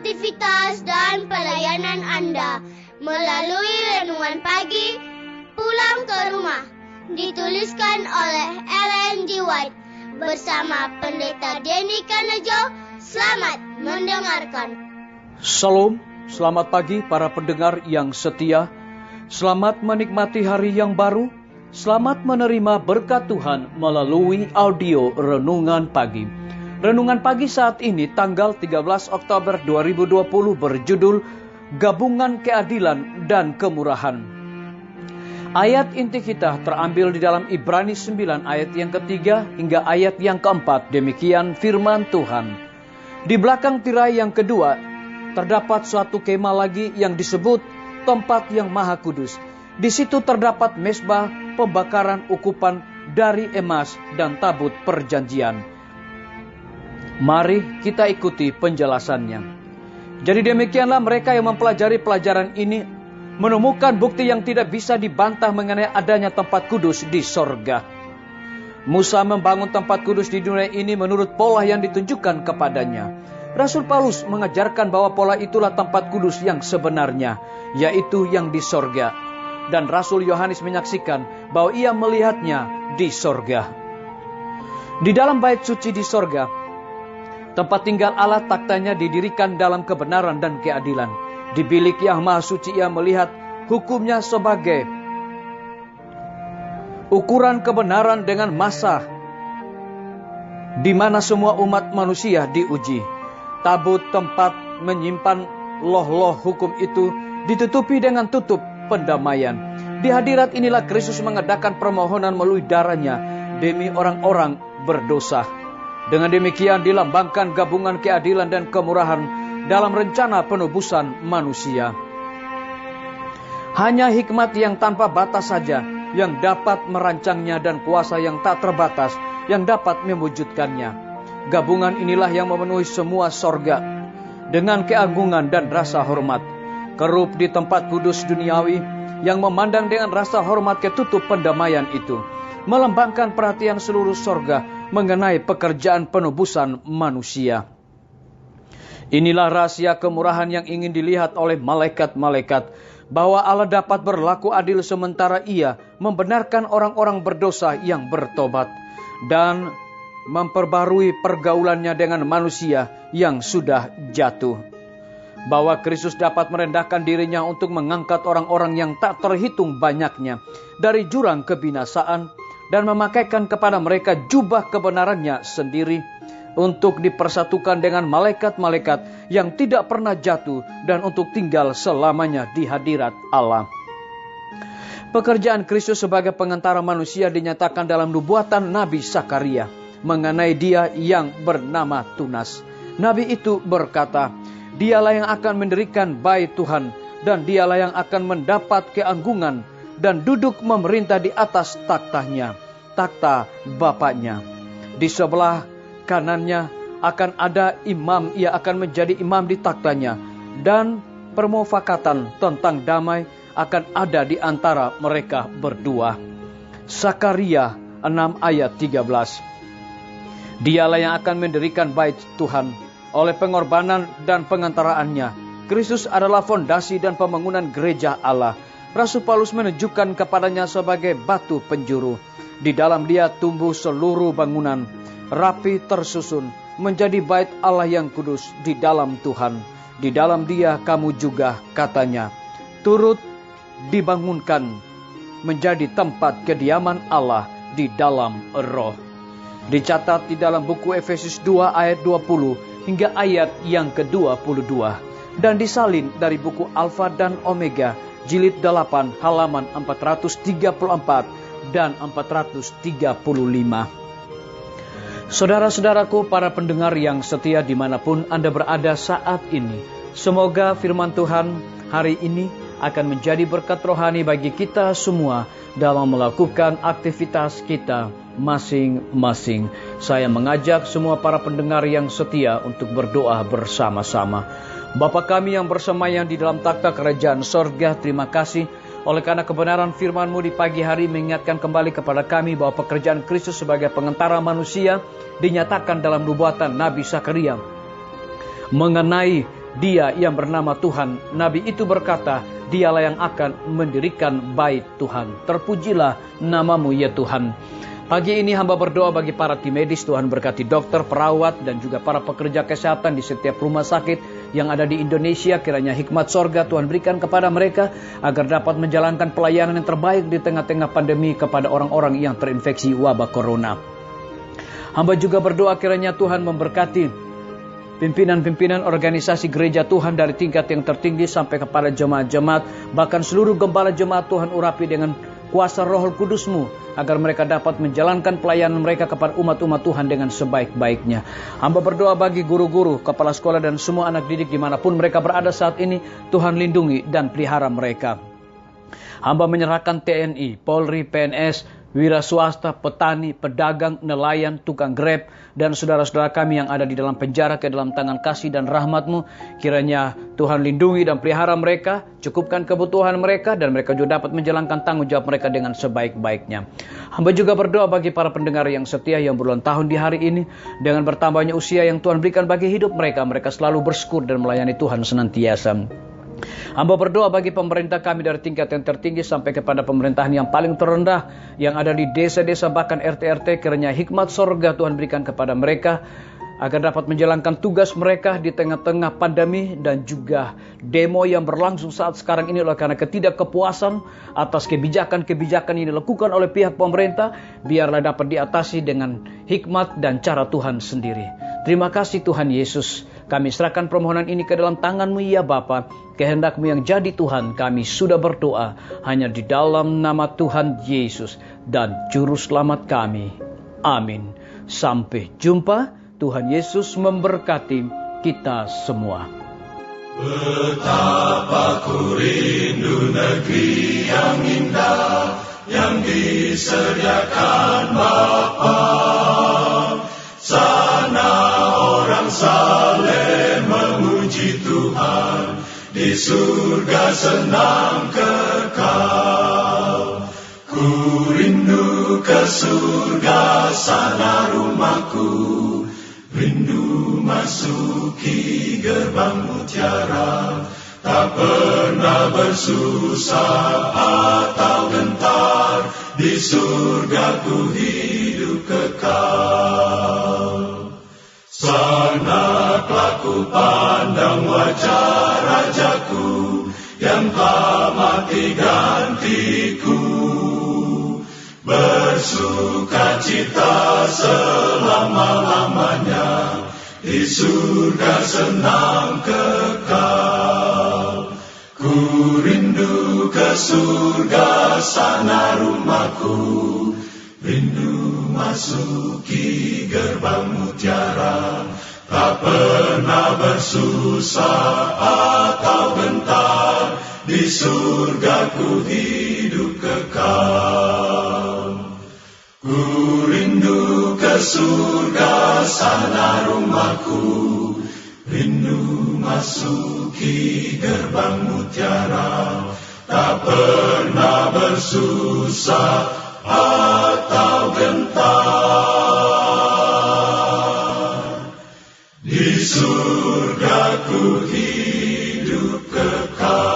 aktivitas dan pelayanan Anda melalui renungan pagi Pulang ke Rumah, dituliskan oleh Ellen G. White bersama Pendeta Denny Kanejo. Selamat mendengarkan. Salam, selamat pagi para pendengar yang setia. Selamat menikmati hari yang baru. Selamat menerima berkat Tuhan melalui audio Renungan Pagi. Renungan Pagi saat ini tanggal 13 Oktober 2020 berjudul Gabungan Keadilan dan Kemurahan. Ayat inti kita terambil di dalam Ibrani 9 ayat yang ketiga hingga ayat yang keempat. Demikian firman Tuhan. Di belakang tirai yang kedua terdapat suatu kemah lagi yang disebut tempat yang maha kudus. Di situ terdapat mezbah pembakaran ukupan dari emas dan tabut perjanjian. Mari kita ikuti penjelasannya. Jadi demikianlah mereka yang mempelajari pelajaran ini menemukan bukti yang tidak bisa dibantah mengenai adanya tempat kudus di sorga. Musa membangun tempat kudus di dunia ini menurut pola yang ditunjukkan kepadanya. Rasul Paulus mengajarkan bahwa pola itulah tempat kudus yang sebenarnya, yaitu yang di sorga. Dan Rasul Yohanes menyaksikan bahwa ia melihatnya di sorga. Di dalam bait suci di sorga, tempat tinggal Allah taktanya didirikan dalam kebenaran dan keadilan. Di bilik yang maha suci ia melihat hukumnya sebagai ukuran kebenaran dengan massa, di mana semua umat manusia diuji. Tabut tempat menyimpan loh-loh hukum itu ditutupi dengan tutup pendamaian. Di hadirat inilah Kristus mengadakan permohonan melalui darahnya demi orang-orang berdosa. Dengan demikian dilambangkan gabungan keadilan dan kemurahan dalam rencana penebusan manusia. Hanya hikmat yang tanpa batas saja yang dapat merancangnya dan kuasa yang tak terbatas yang dapat mewujudkannya. Gabungan inilah yang memenuhi semua sorga dengan keagungan dan rasa hormat. Kerup di tempat kudus duniawi yang memandang dengan rasa hormat ketutup pendamaian itu melambangkan perhatian seluruh sorga mengenai pekerjaan penebusan manusia. Inilah rahasia kemurahan yang ingin dilihat oleh malaikat-malaikat, bahwa Allah dapat berlaku adil sementara ia membenarkan orang-orang berdosa yang bertobat dan memperbarui pergaulannya dengan manusia yang sudah jatuh. Bahwa Kristus dapat merendahkan dirinya untuk mengangkat orang-orang yang tak terhitung banyaknya dari jurang kebinasaan dan memakaikan kepada mereka jubah kebenarannya sendiri untuk dipersatukan dengan malaikat-malaikat yang tidak pernah jatuh dan untuk tinggal selamanya di hadirat Allah. Pekerjaan Kristus sebagai pengantara manusia dinyatakan dalam nubuatan Nabi Sakaria mengenai dia yang bernama Tunas. Nabi itu berkata, "Dialah yang akan mendirikan bait Tuhan, dan dialah yang akan mendapat keanggungan dan duduk memerintah di atas taktanya, takhta Bapaknya. Di sebelah kanannya akan ada imam, ia akan menjadi imam di taktanya, dan permufakatan tentang damai akan ada di antara mereka berdua." Sakaria 6 ayat 13. Dialah yang akan mendirikan bait Tuhan. Oleh pengorbanan dan pengantaraannya, Kristus adalah fondasi dan pembangunan gereja Allah. Rasul Paulus menunjukkan kepadanya sebagai batu penjuru. Di dalam dia tumbuh seluruh bangunan, rapi tersusun, menjadi bait Allah yang kudus di dalam Tuhan. Di dalam dia kamu juga, katanya, turut dibangunkan menjadi tempat kediaman Allah di dalam roh. Dicatat di dalam buku Efesus 2 ayat 20 hingga ayat yang ke-22 dan disalin dari buku Alfa dan Omega jilid 8 halaman 434 dan 435. Saudara-saudaraku, para pendengar yang setia dimanapun Anda berada saat ini, semoga firman Tuhan hari ini akan menjadi berkat rohani bagi kita semua dalam melakukan aktivitas kita masing-masing. Saya mengajak semua para pendengar yang setia untuk berdoa bersama-sama. Bapa kami yang bersemayam di dalam takhta kerajaan sorga, terima kasih oleh karena kebenaran firman-Mu di pagi hari mengingatkan kembali kepada kami bahwa pekerjaan Kristus sebagai pengantara manusia dinyatakan dalam nubuatan Nabi Sakaria mengenai Dia yang bernama Tuhan. Nabi itu berkata, dialah yang akan mendirikan bait Tuhan. Terpujilah namamu ya Tuhan. Pagi ini hamba berdoa bagi para tim medis. Tuhan berkati dokter, perawat, dan juga para pekerja kesehatan di setiap rumah sakit yang ada di Indonesia. Kiranya hikmat sorga Tuhan berikan kepada mereka agar dapat menjalankan pelayanan yang terbaik di tengah-tengah pandemi kepada orang-orang yang terinfeksi wabah corona. Hamba juga berdoa kiranya Tuhan memberkati pimpinan-pimpinan organisasi gereja Tuhan dari tingkat yang tertinggi sampai kepada jemaat-jemaat, bahkan seluruh gembala jemaat Tuhan urapi dengan kuasa Roh Kudus-Mu agar mereka dapat menjalankan pelayanan mereka kepada umat-umat Tuhan dengan sebaik-baiknya. Hamba berdoa bagi guru-guru, kepala sekolah dan semua anak didik dimanapun mereka berada saat ini, Tuhan lindungi dan pelihara mereka. Hamba menyerahkan TNI, Polri, PNS, wira swasta, petani, pedagang, nelayan, tukang grab, dan saudara-saudara kami yang ada di dalam penjara ke dalam tangan kasih dan rahmat-Mu. Kiranya Tuhan lindungi dan pelihara mereka, cukupkan kebutuhan mereka, dan mereka juga dapat menjalankan tanggung jawab mereka dengan sebaik-baiknya. Hamba juga berdoa bagi para pendengar yang setia yang berulang tahun di hari ini. Dengan bertambahnya usia yang Tuhan berikan bagi hidup mereka, mereka selalu bersyukur dan melayani Tuhan senantiasa. Hamba berdoa bagi pemerintah kami dari tingkat yang tertinggi sampai kepada pemerintahan yang paling terendah yang ada di desa-desa bahkan RT-RT. Kiranya hikmat sorga Tuhan berikan kepada mereka agar dapat menjalankan tugas mereka di tengah-tengah pandemi dan juga demo yang berlangsung saat sekarang ini oleh karena ketidakkepuasan atas kebijakan-kebijakan yang dilakukan oleh pihak pemerintah. Biarlah dapat diatasi dengan hikmat dan cara Tuhan sendiri. Terima kasih Tuhan Yesus. Kami serahkan permohonan ini ke dalam tangan-Mu ya Bapa. Kehendak-Mu yang jadi Tuhan, kami sudah berdoa hanya di dalam nama Tuhan Yesus dan Juru Selamat kami. Amin. Sampai jumpa. Tuhan Yesus memberkati kita semua. Betapa ku rindu negeri yang indah yang disediakan Bapa. Sana orang saleh memuji Tuhan, di surga senang kekal. Ku rindu ke surga, sana rumahku, rindu masuki gerbang mutiara, tak pernah bersusah atau gentar, di surga ku hidup kekal. Sana ku pandang wajah Rajaku yang telah mati gantiku, bersuka cita selama-lamanya, di surga senang kekal. Ku rindu ke surga, sana rumahku, rindu masuki gerbang mutiara, tak pernah bersusah atau gentar, di surga ku hidup kekal. Ku rindu ke surga, sana rumahku, rindu masuki gerbang mutiara, tak pernah bersusah atau gentar, di surga ku hidup kekal.